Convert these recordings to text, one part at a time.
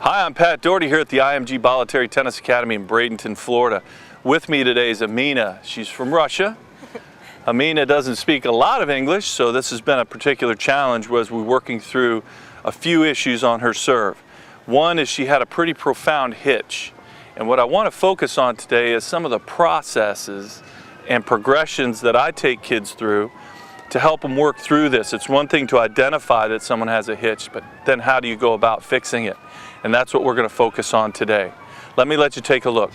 Hi, I'm Pat Dougherty here at the IMG Voluntary Tennis Academy in Bradenton, Florida. With me today is Amina. She's from Russia. Amina doesn't speak a lot of English, so this has been a particular challenge as we're working through a few issues on her serve. One is she had a pretty profound hitch. And what I want to focus on today is some of the processes and progressions that I take kids through to help them work through this. It's one thing to identify that someone has a hitch, but then how do you go about fixing it? And that's what we're going to focus on today. Let you take a look.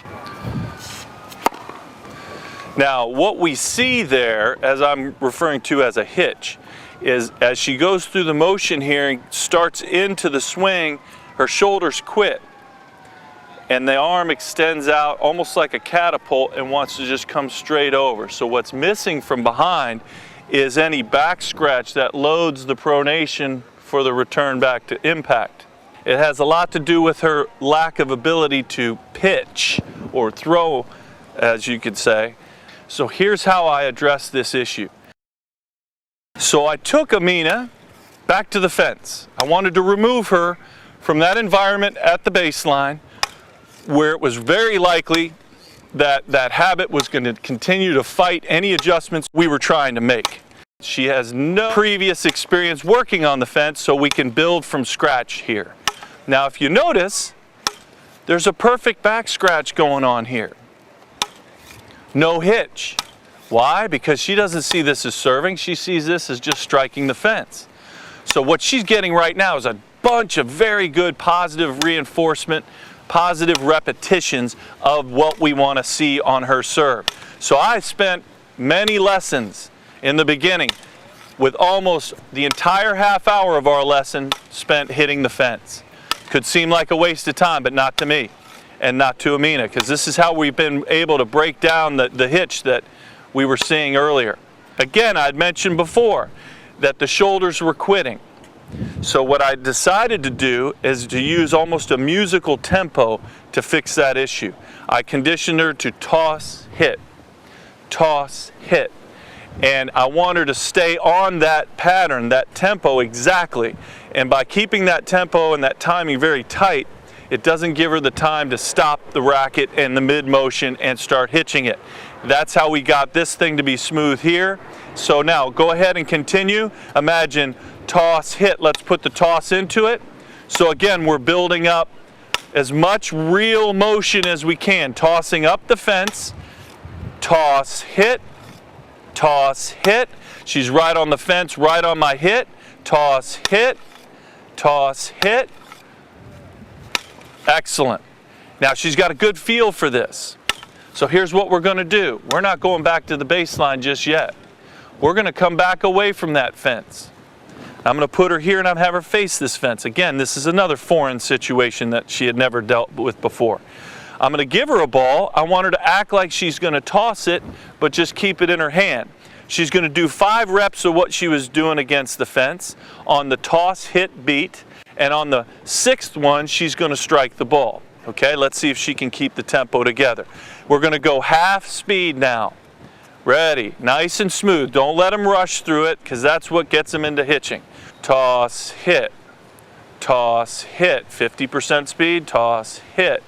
Now, what we see there, as I'm referring to as a hitch, is as she goes through the motion here and starts into the swing, her shoulders quit. And the arm extends out almost like a catapult and wants to just come straight over. So what's missing from behind is any back scratch that loads the pronation for the return back to impact. It has a lot to do with her lack of ability to pitch or throw, as you could say. So here's how I address this issue. So I took Amina back to the fence. I wanted to remove her from that environment at the baseline where it was very likely that that habit was going to continue to fight any adjustments we were trying to make. She has no previous experience working on the fence, so we can build from scratch here. Now, if you notice, there's a perfect back scratch going on here. No hitch. Why? Because she doesn't see this as serving. She sees this as just striking the fence. So what she's getting right now is a bunch of very good positive reinforcement, positive repetitions of what we want to see on her serve. So I spent many lessons in the beginning with almost the entire half hour of our lesson spent hitting the fence. Could seem like a waste of time, but not to me and not to Amina, because this is how we've been able to break down the hitch that we were seeing earlier. Again, I'd mentioned before that the shoulders were quitting. So what I decided to do is to use almost a musical tempo to fix that issue. I conditioned her to toss, hit, toss, hit. And I want her to stay on that pattern, that tempo exactly. And by keeping that tempo and that timing very tight, it doesn't give her the time to stop the racket in the mid-motion and start hitching it. That's how we got this thing to be smooth here. So now go ahead and continue. Imagine toss, hit. Let's put the toss into it. So again, we're building up as much real motion as we can. Tossing up the fence, toss, hit, toss, hit. She's right on the fence, right on my hit. Toss, hit, toss, hit. Excellent. Now she's got a good feel for this. So here's what we're going to do. We're not going back to the baseline just yet. We're going to come back away from that fence. I'm going to put her here and I'm have her face this fence. Again, this is another foreign situation that she had never dealt with before. I'm going to give her a ball. I want her to act like she's going to toss it, but just keep it in her hand. She's going to do 5 reps of what she was doing against the fence on the toss, hit, beat, and on the 6th one, she's going to strike the ball. Okay, let's see if she can keep the tempo together. We're going to go half speed now. Ready, nice and smooth. Don't let them rush through it, because that's what gets them into hitching. Toss, hit, toss, hit. 50% speed, toss, hit.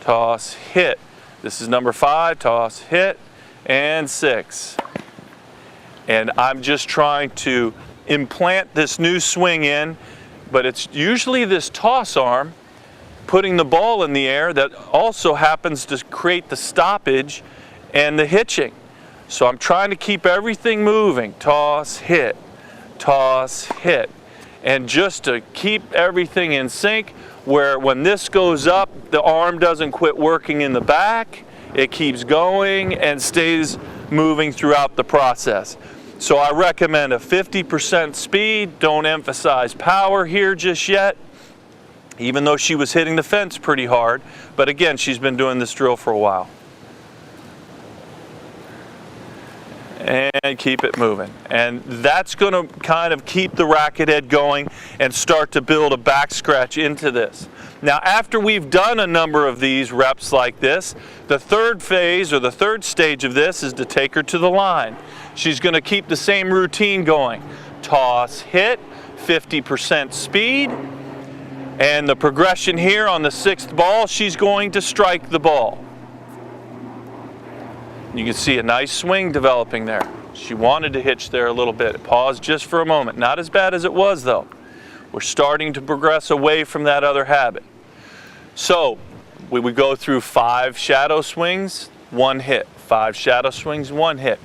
Toss, hit. This is number 5, toss, hit, and 6. And I'm just trying to implant this new swing in, but it's usually this toss arm putting the ball in the air that also happens to create the stoppage and the hitching. So I'm trying to keep everything moving. Toss, hit, and just to keep everything in sync, where when this goes up, the arm doesn't quit working in the back. It keeps going and stays moving throughout the process. So I recommend a 50% speed. Don't emphasize power here just yet, even though she was hitting the fence pretty hard. But again, she's been doing this drill for a while. And keep it moving. And that's going to kind of keep the racket head going and start to build a back scratch into this. Now, after we've done a number of these reps like this, the third phase or the third stage of this is to take her to the line. She's going to keep the same routine going. Toss, hit, 50% speed, And the progression here on the 6th ball, she's going to strike the ball. You can see a nice swing developing there. She wanted to hitch there a little bit. Paused just for a moment. Not as bad as it was though. We're starting to progress away from that other habit. So we would go through 5 shadow swings, 1 hit. 5 shadow swings, 1 hit.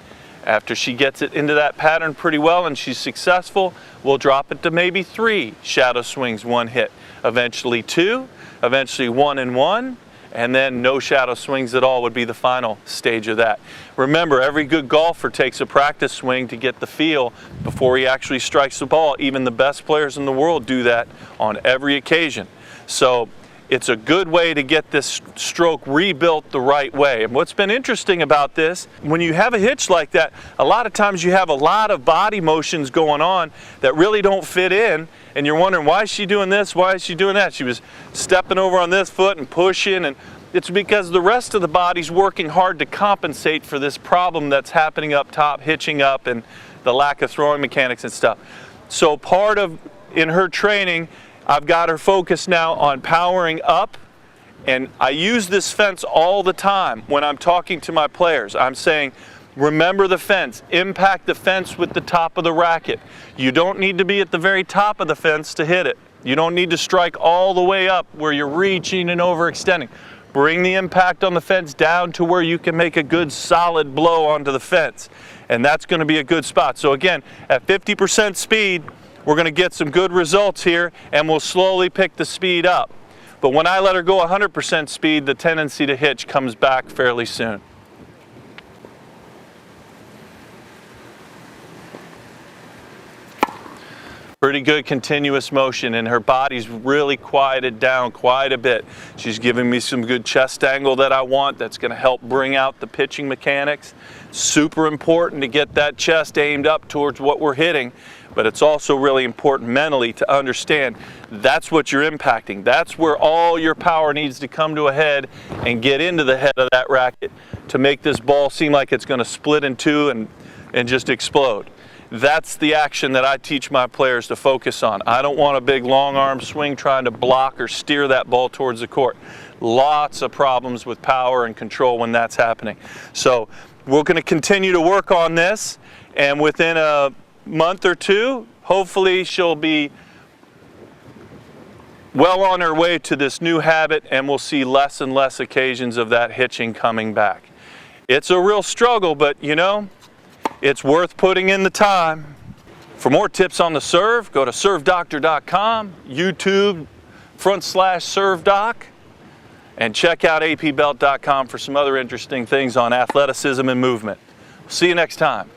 After she gets it into that pattern pretty well and she's successful, we'll drop it to maybe 3 shadow swings, 1 hit. Eventually 2, eventually 1 and 1, and then no shadow swings at all would be the final stage of that. Remember, every good golfer takes a practice swing to get the feel before he actually strikes the ball. Even the best players in the world do that on every occasion. So it's a good way to get this stroke rebuilt the right way. And what's been interesting about this, when you have a hitch like that, a lot of times you have a lot of body motions going on that really don't fit in, and you're wondering, why is she doing this? Why is she doing that? She was stepping over on this foot and pushing, and it's because the rest of the body's working hard to compensate for this problem that's happening up top, hitching up, and the lack of throwing mechanics and stuff. So part of, in her training, I've got her focused now on powering up, and I use this fence all the time when I'm talking to my players. I'm saying, remember the fence, impact the fence with the top of the racket. You don't need to be at the very top of the fence to hit it. You don't need to strike all the way up where you're reaching and overextending. Bring the impact on the fence down to where you can make a good solid blow onto the fence, and that's going to be a good spot. So again, at 50% speed, we're going to get some good results here, and we'll slowly pick the speed up. But when I let her go 100% speed, the tendency to hitch comes back fairly soon. Pretty good continuous motion, and her body's really quieted down quite a bit. She's giving me some good chest angle that I want. That's going to help bring out the pitching mechanics. Super important to get that chest aimed up towards what we're hitting, but it's also really important mentally to understand that's what you're impacting. That's where all your power needs to come to a head and get into the head of that racket to make this ball seem like it's going to split in two and just explode. That's the action that I teach my players to focus on. I don't want a big long arm swing trying to block or steer that ball towards the court. Lots of problems with power and control when that's happening. So we're going to continue to work on this, and within a month or two, hopefully she'll be well on her way to this new habit, and we'll see less and less occasions of that hitching coming back. It's a real struggle, but you know, it's worth putting in the time. For more tips on the serve, go to servedoctor.com, YouTube /servedoc, and check out apbelt.com for some other interesting things on athleticism and movement. See you next time.